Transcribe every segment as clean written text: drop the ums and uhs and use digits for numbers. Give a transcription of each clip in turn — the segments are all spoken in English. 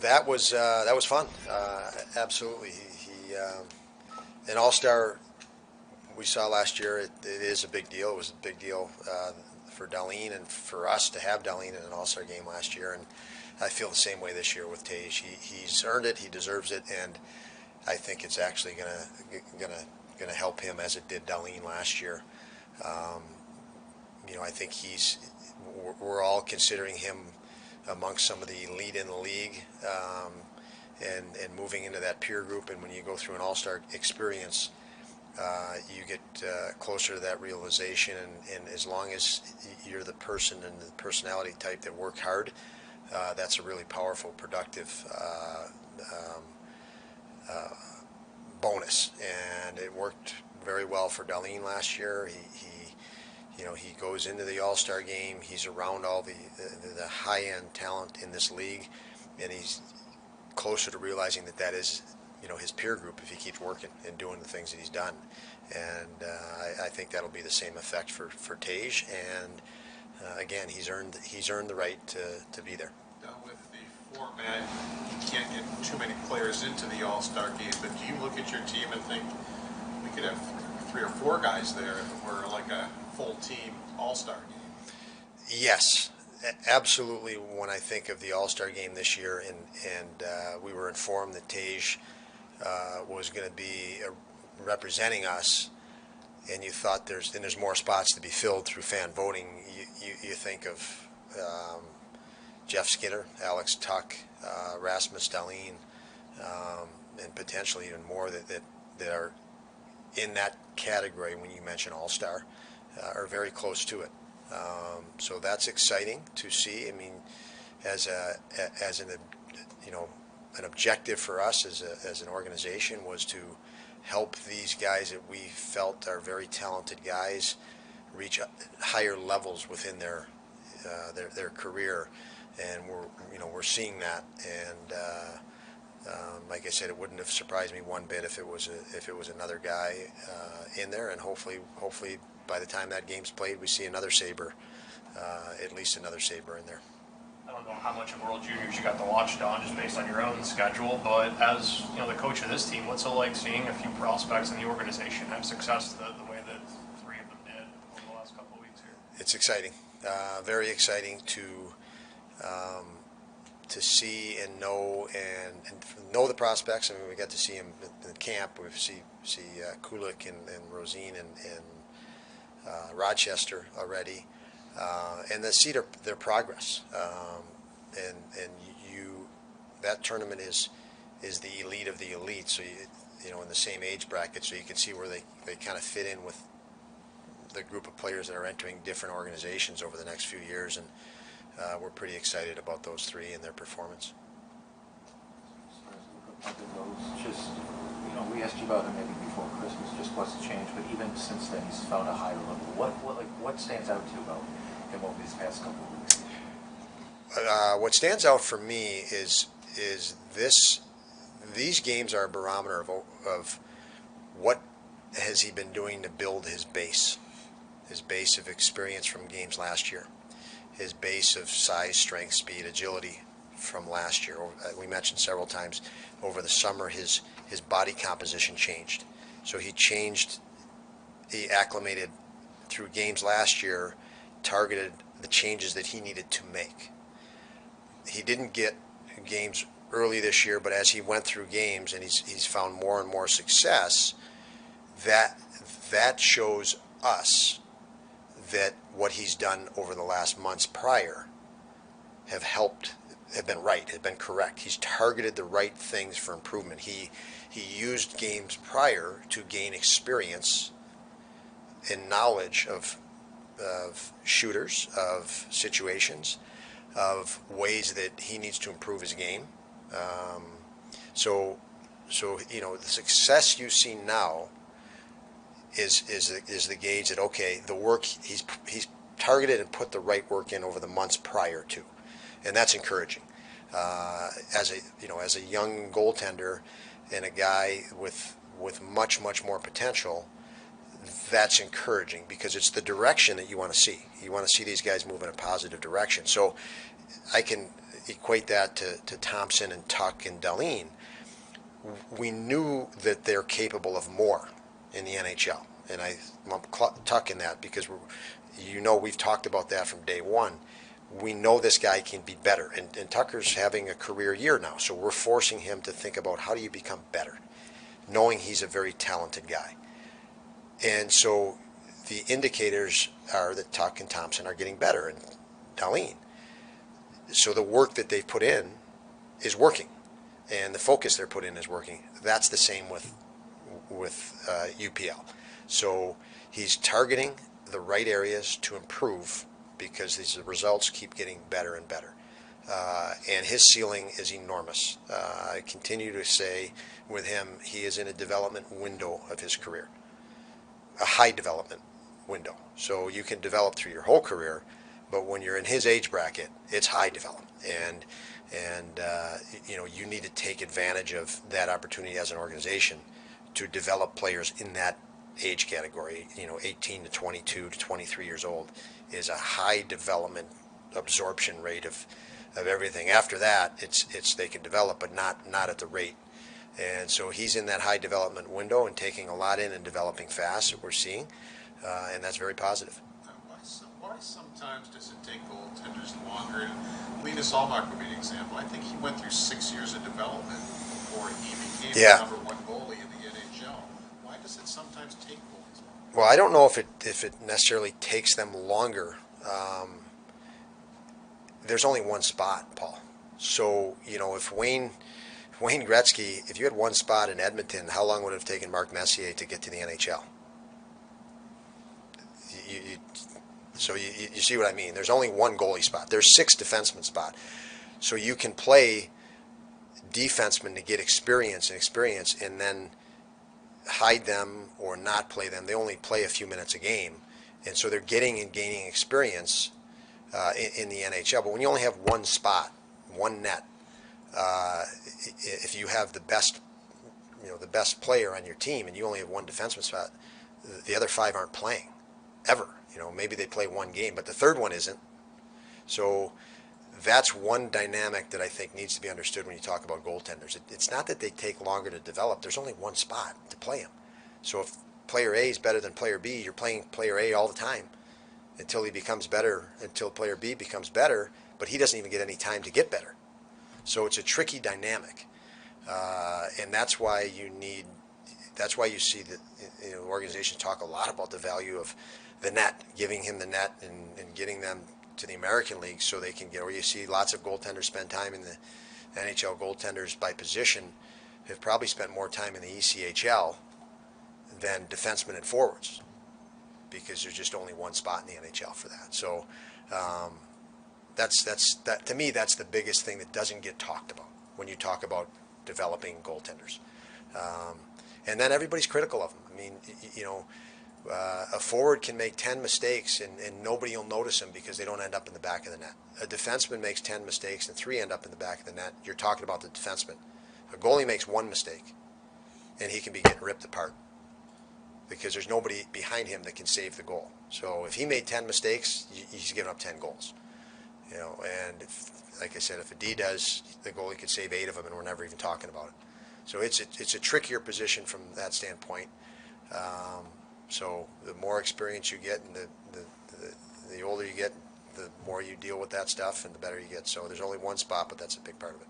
That was fun. Absolutely. An all-star we saw last year. It is a big deal. It was a big deal for Darlene and for us to have Darlene in an all-star game last year. And I feel the same way this year with Tage. He's earned it. He deserves it, and I think it's actually gonna help him as it did Darlene last year. Um, I think we're all considering him amongst some of the elite in the league, and moving into that peer group. And when you go through an all-star experience, you get closer to that realization. And as long as you're the person and the personality type that work hard, that's a really powerful, productive uh, bonus. And it worked very well for Darlene last year. He goes into the All-Star game. He's around all the high-end talent in this league, and he's closer to realizing that is, his peer group if he keeps working and doing the things that he's done. And I think that'll be the same effect for Tage. And again, he's earned the right to be there. Now with the format, you can't get too many players into the All-Star game. But do you look at your team and think we could have 3 or 4 guys there if it were like a full team All-Star game? Yes, absolutely. When I think of the All-Star game this year, and we were informed that Tage was going to be representing us, and you thought there's more spots to be filled through fan voting. You think of Jeff Skinner, Alex Tuck, Rasmus Dahlin, and potentially even more that are in that category when you mention All-Star, are very close to it. So that's exciting to see. I mean, as an objective for us as an organization was to help these guys that we felt are very talented guys reach higher levels within their career, and we're seeing that. And like I said, it wouldn't have surprised me one bit if it was another guy in there, and hopefully by the time that game's played, we see another Sabre, at least another Sabre in there. I don't know how much of World Juniors you got to watch, Don, just based on your own schedule, but as the coach of this team, what's it like seeing a few prospects in the organization have success the way that 3 of them did over the last couple of weeks here? It's exciting, very exciting to see and know the prospects. I mean, we got to see them in camp. We see Kulik and Rosine and Rochester already, and then see their progress. And that tournament is the elite of the elite. So in the same age bracket, so you can see where they kind of fit in with the group of players that are entering different organizations over the next few years. And we're pretty excited about those 3 and their performance. Just, we asked you about him maybe before Christmas, just what's changed, but even since then he's found a higher level. What stands out to you about him over these past couple of weeks? What stands out for me is these games are a barometer of what has he been doing to build his base of experience from games last year, his base of size, strength, speed, agility from last year. We mentioned several times over the summer his body composition changed. So he acclimated through games last year, targeted the changes that he needed to make. He didn't get games early this year, but as he went through games and he's found more and more success, that shows us that what he's done over the last months prior have been correct. He's targeted the right things for improvement. He used games prior to gain experience and knowledge of shooters, of situations, of ways that he needs to improve his game. So the success you see now is the gauge that, okay, the work he's targeted and put the right work in over the months prior to, and that's encouraging. As a young goaltender and a guy with much more potential, that's encouraging because it's the direction that you want to see. You want to see these guys move in a positive direction. So I can equate that to Thompson and Tuck and Dahlin. We knew that they're capable of more in the NHL, and I lump Tuck in that because we've talked about that from day one. We know this guy can be better, and Tucker's having a career year now, so we're forcing him to think about how do you become better, knowing he's a very talented guy. And so the indicators are that Tuck and Thompson are getting better, and Dahlin. So the work that they've put in is working, and the focus they're put in is working. That's the same with UPL. So he's targeting the right areas to improve because these results keep getting better and better. And his ceiling is enormous. I continue to say with him, he is in a development window of his career, a high development window. So you can develop through your whole career, but when you're in his age bracket, it's high development. And you need to take advantage of that opportunity as an organization to develop players in that age category. 18 to 22 to 23 years old is a high development absorption rate of everything. After that, it's they can develop, but not at the rate. And so he's in that high development window and taking a lot in and developing fast that we're seeing, and that's very positive. Why sometimes does it take goaltenders longer? And Linus Ullmark would be an example. I think he went through 6 years of development before he became the number one goalie in the NHL. Why does it sometimes take goalies longer? Well, I don't know if it necessarily takes them longer. There's only one spot, Paul. So if Wayne Gretzky, if you had one spot in Edmonton, how long would it have taken Mark Messier to get to the NHL? So you see what I mean? There's only one goalie spot. There's 6 defenseman spot. So you can play defensemen to get experience, and then hide them or not play them. They only play a few minutes a game, and so they're getting and gaining experience in the NHL. But when you only have one spot, one net, if you have the best player on your team, and you only have one defenseman spot, the other 5 aren't playing ever. Maybe they play one game, but the third one isn't. So that's one dynamic that I think needs to be understood when you talk about goaltenders. It's not that they take longer to develop. There's only one spot to play them. So if player A is better than player B, you're playing player A all the time until he becomes better, until player B becomes better, but he doesn't even get any time to get better. So it's a tricky dynamic, and that's why you see that organizations talk a lot about the value of the net, giving him the net and getting them to the American League so they can get, or you see lots of goaltenders spend time in the NHL. Goaltenders by position have probably spent more time in the ECHL than defensemen and forwards because there's just only one spot in the NHL for that. So that to me, that's the biggest thing that doesn't get talked about when you talk about developing goaltenders. And then everybody's critical of them. I mean, a forward can make 10 mistakes and nobody will notice them because they don't end up in the back of the net. A defenseman makes 10 mistakes and 3 end up in the back of the net. You're talking about the defenseman. A goalie makes 1 mistake and he can be getting ripped apart because there's nobody behind him that can save the goal. So if he made 10 mistakes, he's giving up 10 goals. And like I said, if a D does, the goalie could save 8 of them and we're never even talking about it. So it's a trickier position from that standpoint. So the more experience you get and the older you get, the more you deal with that stuff and the better you get. So there's only one spot, but that's a big part of it.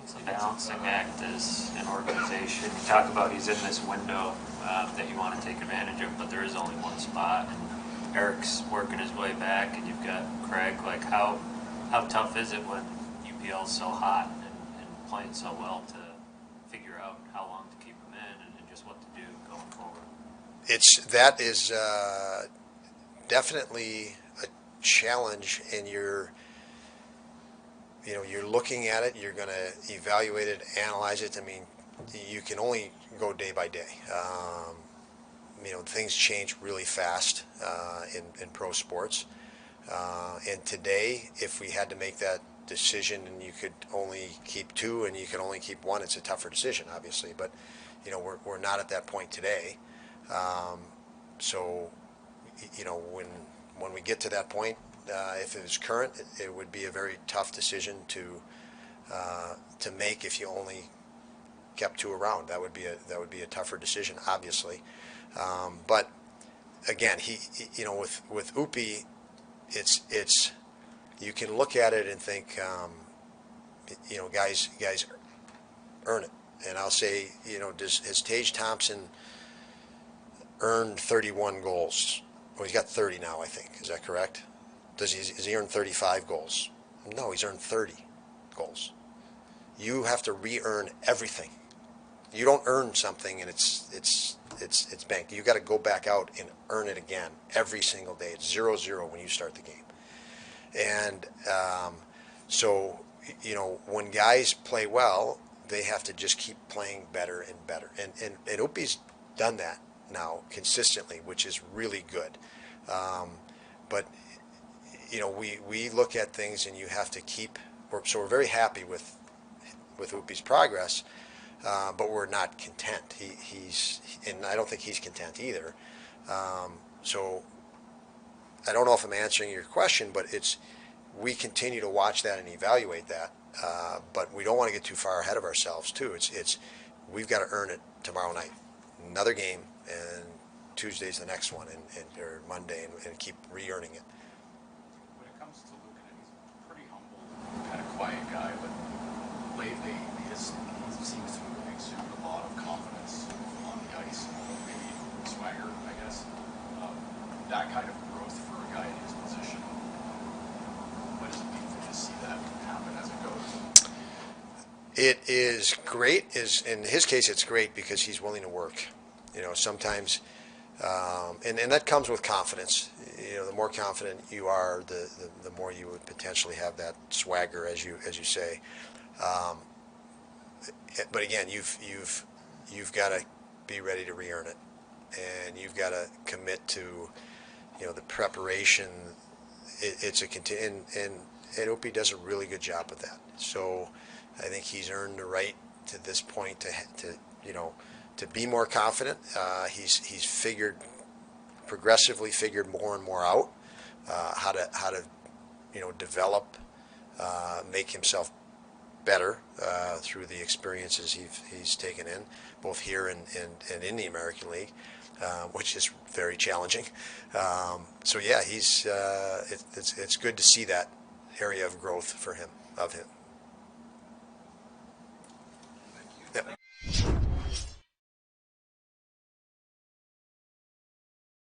It's a balancing act as an organization. You talk about he's in this window that you want to take advantage of, but there is only one spot. And Eric's working his way back, and you've got Craig. Like, how tough is it when UPL's so hot and playing so well to figure out how long to keep him in and just what to do going forward? That is definitely a challenge, and you're looking at it. You're going to evaluate it, analyze it. I mean, you can only go day by day. Things change really fast in pro sports. And today, if we had to make that decision and you could only keep 2 and you could only keep 1, it's a tougher decision, obviously. But we're not at that point today. So, when we get to that point, if it was current, it would be a very tough decision to make if you only kept two around. That would be a tougher decision, obviously. But again, with Upi, it's you can look at it and think, guys earn it. And I'll say, has Tage Thompson earned 31 goals? Well, he's got 30 now, I think. Is that correct? Has he earned 35 goals? No, he's earned 30 goals. You have to re-earn everything. You don't earn something and it's banked. You got to go back out and earn it again every single day. It's 0-0 when you start the game. And so, when guys play well, they have to just keep playing better and better. And Upi's done that now consistently, which is really good. But we look at things and you have to keep. So we're very happy with Upi's progress, but we're not content. And I don't think he's content either. So I don't know if I'm answering your question, but we continue to watch that and evaluate that. But we don't want to get too far ahead of ourselves too. We've got to earn it tomorrow night, another game, and Tuesday's the next one, or Monday, and keep re-earning it. When it comes to Luke, he's a pretty humble, kind of quiet guy, but lately he seems to exude a lot of confidence on the ice, maybe swagger, I guess. That kind of growth for a guy in his position. What does it mean for you to see that happen as it goes? It is great. In his case, it's great because he's willing to work. Sometimes, and that comes with confidence. The more confident you are, the more you would potentially have that swagger, as you say. But again, you've got to be ready to re-earn it, and you've got to commit to the preparation. It's a and Opie does a really good job with that. So I think he's earned the right to this point to be more confident. He's progressively figured more and more out how to develop, make himself better through the experiences he's taken in, both here and in the American League, which is very challenging. So yeah, it's good to see that area of growth of him.